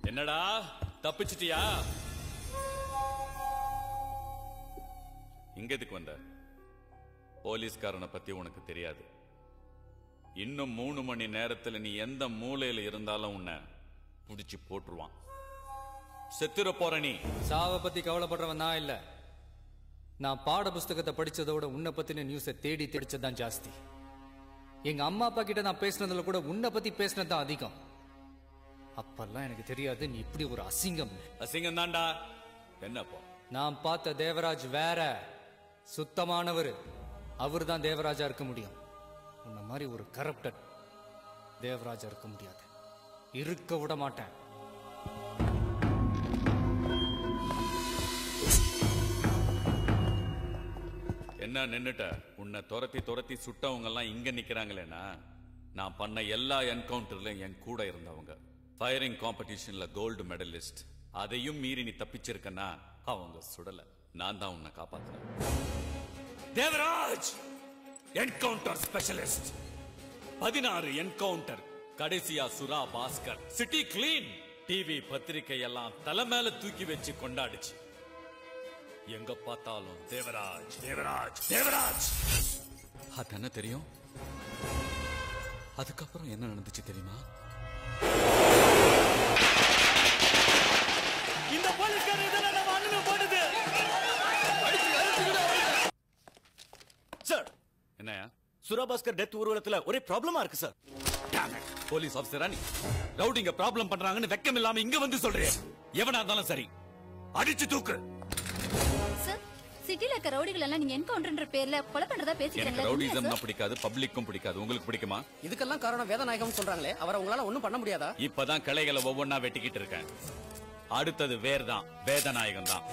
என்னடா தப்பிச்சிட்டியா? இங்க எதுக்கு வந்த? போலீஸ்காரனை பத்தி உனக்கு தெரியாது. இன்னும் 3 மணி நேரத்துல நீ எந்த மூலையில இருந்தாலும் உன்னை புடிச்சு போட்டுருவான். செத்துற போற நீ. சாவை பத்தி கவலைப்படுறவன் நான் இல்ல. நான் பாட புஸ்தகத்தை படிச்சதோட உன்னை பத்தின நியூஸை தேடி தெரிச்சதுதான் ஜாஸ்தி. எங்க அம்மா அப்பா கிட்ட நான் பேசினதுல கூட உன்னை பத்தி பேசினதுதான் அதிகம். அப்பெல்லாம் எனக்கு தெரியாது நீ இப்படி ஒரு அசிங்கம். அசிங்கம் தான்டா. என்னப்போ? நான் பார்த்த தேவராஜ் வேற, சுத்தமானவர். அவர் தான் தேவராஜா இருக்க முடியும். உன்ன மாதிரி ஒரு கரப்டட் தேவராஜா இருக்க முடியாது. இருக்க விட மாட்டேன். என்ன நின்னுட்ட? உன்னை துரத்தி சுட்டவங்க எல்லாம் இங்க நிக்கிறாங்களேனா, நான் பண்ண எல்லா என்கவுண்டர்லயும் என் கூட இருந்தவங்க. ஃபயரிங் காம்படிஷன்ல கோல்டு மெடலிஸ்ட். அதையும் மீறி நீ தப்பிச்சிருக்கனா அவங்க சுடல, நான் தான் உன்னை காப்பாத்தினேன். Devaraj encounter specialist. 16 என்கவுண்டர். கடைசியா Sura Bhaskar. City clean. TV பத்திரிகை எல்லாம் தலை மேல தூக்கி வச்சு கொண்டாடுச்சு. எங்க பார்த்தாலும் தேவராஜ் தேவராஜ் தேவராஜ். அது என்ன தெரியும்? அதுக்கப்புறம் என்ன நடந்துச்சு தெரியுமா? இந்த போலீஸ்காரர் இதெல்லாம் நம்ம அண்ணனை போடுது. சார், என்னையா? சுராபாஸ்கர் டெத் ஊர்வலத்துல ஒரே ப்ராப்ளமா இருக்கு சார். போலீஸ் ஆபீசரா நீ? ரவுடிங்க ப்ராப்ளம் பண்றாங்கன்னு வெக்கம் இல்லாம இங்க வந்து சொல்றியே. எவனா இருந்தாலும் சரி, அடிச்சு தூக்கு. சார், சிட்டில இருக்க ரவுடிகள் எல்லாம் நீங்க என்கவுண்டர்ன்ற பேர்ல கொலை பண்றதா பேசிட்டீங்க. எனக்கு ரவுடிசம் பிடிக்காது, பப்ளிக்கும் பிடிக்காது. உங்களுக்கு பிடிக்குமா? இதுக்கெல்லாம் காரணம் வேதநாயகம் சொல்றாங்களே, அவரை உங்களால ஒண்ணும் பண்ண முடியாதா? இப்பதான் கிளைகளை ஒவ்வொன்னா வெட்டிக்கிட்டு இருக்கேன். அடுத்தது வேர்தான், வேதநாயகம் தான்.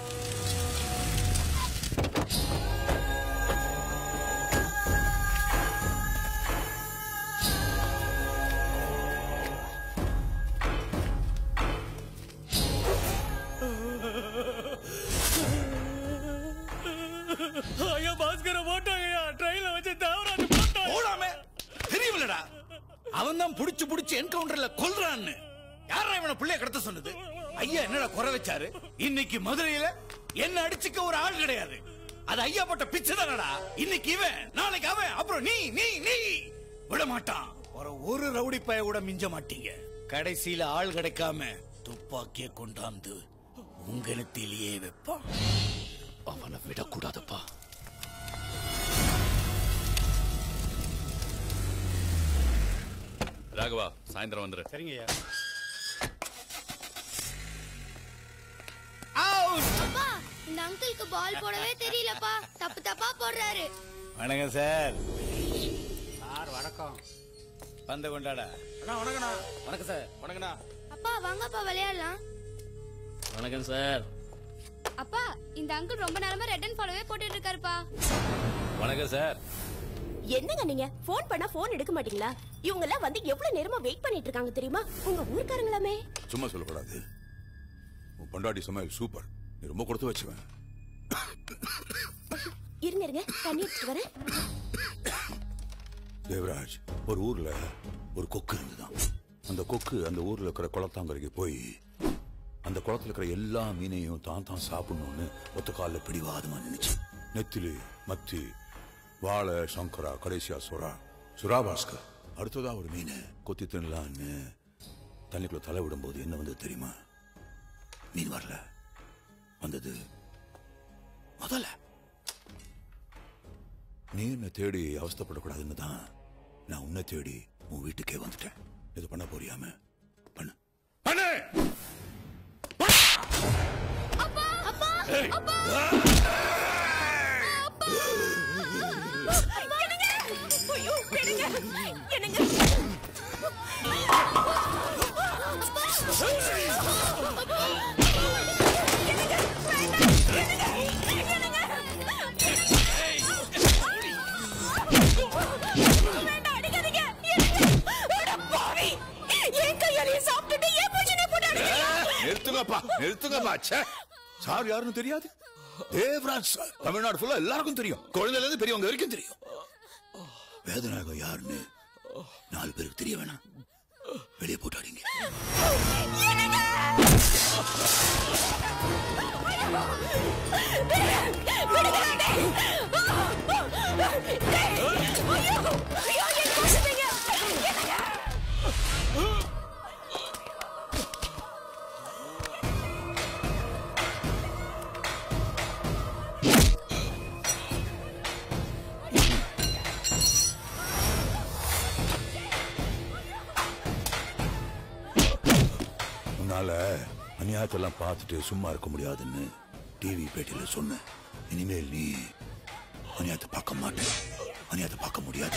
அவன் தான் புடிச்சு என்கவுண்டர்ல கொல்றான்னு. யாரா இவனை பிள்ளைய கடத்த சொன்னது? ஐயா என்னடா குறை வச்சாரு? இன்னைக்கு மதுரையில என்ன அடிச்சுக்க ஒரு ஆள் கிடையாது. அது ஐயா போட்ட பிச்சை தானடா. இன்னைக்கு இவன், நாளைக்கு அவன், அப்புறம் நீ நீ நீ விட மாட்டான். ஒரு ரவுடி பைய கூட மிஞ்ச மாட்டீங்க. கடைசியில ஆள் கிடைக்காம துப்பாக்கிய கொண்டாந்து உங்களத்திலேயே வைப்பான். அவனை விடக்கூடாதப்பா. ராகவா, சாயந்தரம் வந்துரு. சரிங்கய்யா. அப்பா, இந்த அங்கிளுக்கு பால் போடவே தெரியலப்பா. தப்பு தப்பா போடுறாரு. வணக்கம் சார். சார் வணக்கம். பந்த கொண்டாடா. வணக்கண்ணா. வணக்கம் சார். வணக்கண்ணா. அப்பா வாங்கப்பா விளையாடலாம். வணக்கம் சார். அப்பா இந்த அங்கிள் ரொம்ப நேரமா ரெட் அண்ட் ஃபாலோவே போட்டுட்டு இருக்காருப்பா. வணக்கம் சார். என்னங்க நீங்க போன் பண்ணா போன் எடுக்க மாட்டீங்களா? இவங்க எல்லாம் வந்து எவ்வளவு நேரமா வெயிட் பண்ணிட்டு இருக்காங்க தெரியுமா? உங்க ஊர்க்காரங்களாமே. சும்மா சொல்லக்கூடாது. உன் பொண்டாட்டி சமையல் சூப்பர். நீ ரொம்ப கொடுத்து வச்சுவேன். இருங்க தண்ணி எடுத்துட்டு வரேன். தேவராஜ், ஒரு ஊர்ல ஒரு கொக்கு இருந்துதான். அந்த கொக்கு அந்த ஊர்ல இருக்கிற குளத்தாங்கரைக்கு போய் அந்த குளத்துல இருக்கிற எல்லா மீனையும் தான் சாப்பிடணும்னு ஒத்த கால பிடிவாதமா நினைச்சு நெத்திலி, மத்தி, வாழை, சங்கரா, கடைசியா சுறாபாஸ்கர். அடுத்ததா ஒரு மீனை கொத்தி தின்னலான்னு தண்ணிக்குள்ள தலை விடும்போது என்ன வந்தது தெரியுமா? மீன் வரல, வந்தது முதல்ல. நீ என்ன தேடி அவஸ்தப்படக்கூடாதுன்னு தான் நான் உன்னை தேடி உன் வீட்டுக்கே வந்துட்டேன். இது பண்ண போறியாம பண்ணு பண்ணு. நிறுத்துங்கப்பா. சார் யாருன்னு தெரியாது? தேவராஜ் சார். தமிழ்நாடு ஃபுல்லா எல்லாருக்கும் தெரியும். குழந்தைல இருந்து பெரியவங்க வரைக்கும் தெரியும். வேதநாயகம் யாருன்னு 4 பேருக்கு தெரிய வேணாம். வெளியே போட்டாடிங்க. அநியாயத்தெல்லாம் பார்த்துட்டு சும்மா இருக்க முடியாதுன்னு டிவி பேட்டியில சொன்ன. இனிமேல் நீ அநியாயத்தை பார்க்க மாட்டேன், அநியாயத்தை பார்க்க முடியாது.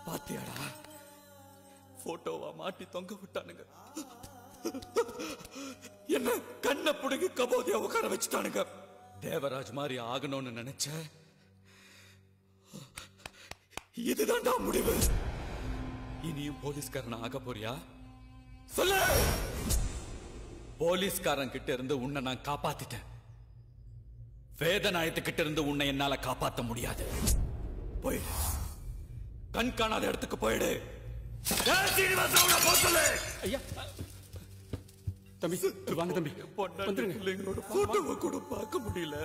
பாத்தியாடா, போட்டோவா மாட்டி தொங்க விட்டானுங்க. என்ன கண்ண புடுங்கி கபோதியா உட்கார வச்சுட்டானுங்க. தேவராஜ் மாதிரி ஆகணும்னு நினைச்ச. இதுதான்டா முடிவு. இனியும் போலீஸ்காரன் ஆக போறியா? சொல்லு. போலீஸ்காரன் கிட்ட இருந்து உன்னை நான் காப்பாத்திட்டேன். வேதநாயத்துக்கிட்ட இருந்து உன்னை என்னால காப்பாத்த முடியாது. போயிடு, கண் காணாத இடத்துக்கு போயிடு. ஐயா தம்பி வாங்க தம்பி. பொண்டாட்டி பிள்ளைங்களோட போட்டோவை கூட பார்க்க முடியல.